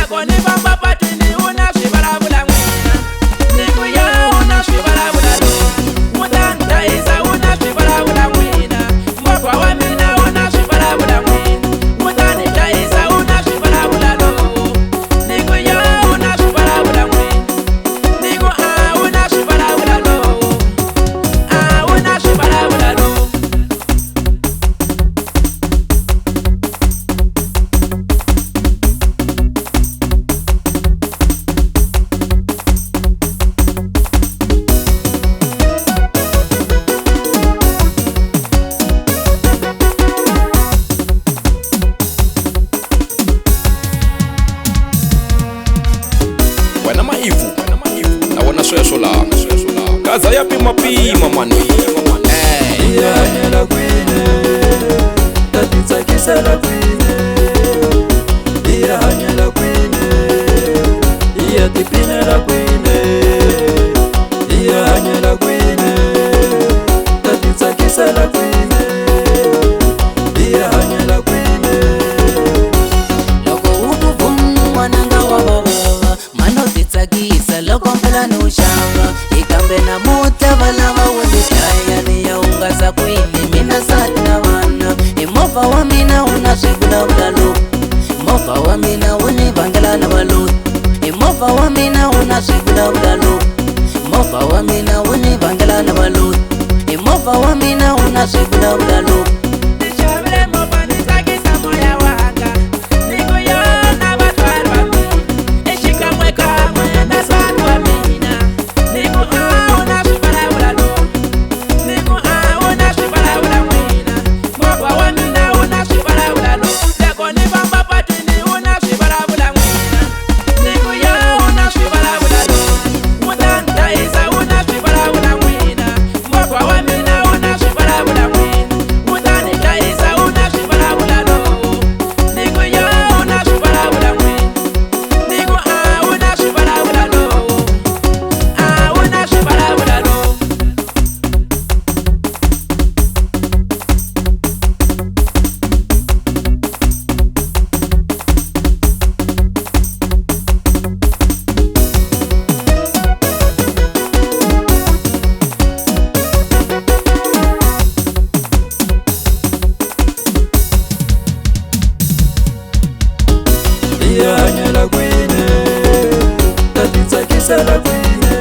loko ni famba patwini una swi vulavula n'wina siku yo una swi vulavula lowu ta ni hlayisa una swi vulavula n'wina movha wa mina una swi vulavula n'wina ta ni hlayisa una swi vulavula lowu siku yo una swi vulavula n'wina siku una swi vulavula lowu una swi vulavula lowu. Wena maivu na wona sweswo la kaza ya pima mani iya hanyela kwine tatitsakisela kwine iya hanyela kwine iya tipinela kwine iya hanyela kwine tatitsakisela kwine iya hanyela kwine loko ukuvumwa nanga wa baba mano titsakisa loko mpela no xava ikambe namuta valava wendikaya ni ya ungasa kwini mina sati na vana movha wa mina una swivulavula lowu movha wa mina wu ni vangela na valuti movha wa mina una swivulavula lowu movha wa mina wu ni vangela na valuti movha wa mina una swivulavula lowu Nishavile movha ni tsakisa moya wanga siku yo na vatswari va mina exikan'we kan'we na nsati wa mina siku una swi vulavula lowu siku una swi vulavula n'wina movha wa mina una swi vulavula lowu loko ni famba patwini una swi vulavula n'wina siku yo una swi vulavula lowu ta ni hlayisa una swi vulavula n'wina movha wa mina una swi vulavula n'wina ta ni hlayisa una swi vulavula lowu siku yo una swi vulavula n'wina siku una swi vulavula lowu una swi vulavula lowu. iya hanyela kwine tatitsakisela kwine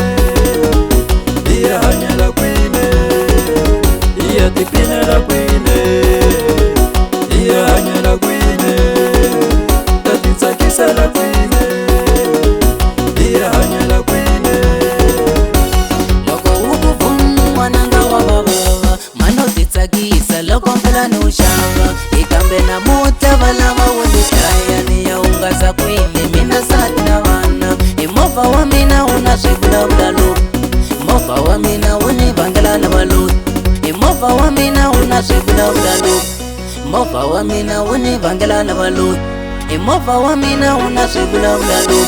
iya hanyela kwine iya tipinela kwine iya hanyela kwine tatitsakisela kwine iya hanyela kwine loko ukuvumwa nanga wa baba mano titsakisa loko mpela no xava ikambe namuta valava wendikaya ni ya ungasa kwini mina sati na vana movha wa mina una swivulavula lowu movha wa mina wu ni vangela na valuti movha wa mina una swivulavula lowu movha wa mina wu ni vangela na valuti movha wa mina una swivulavula lowu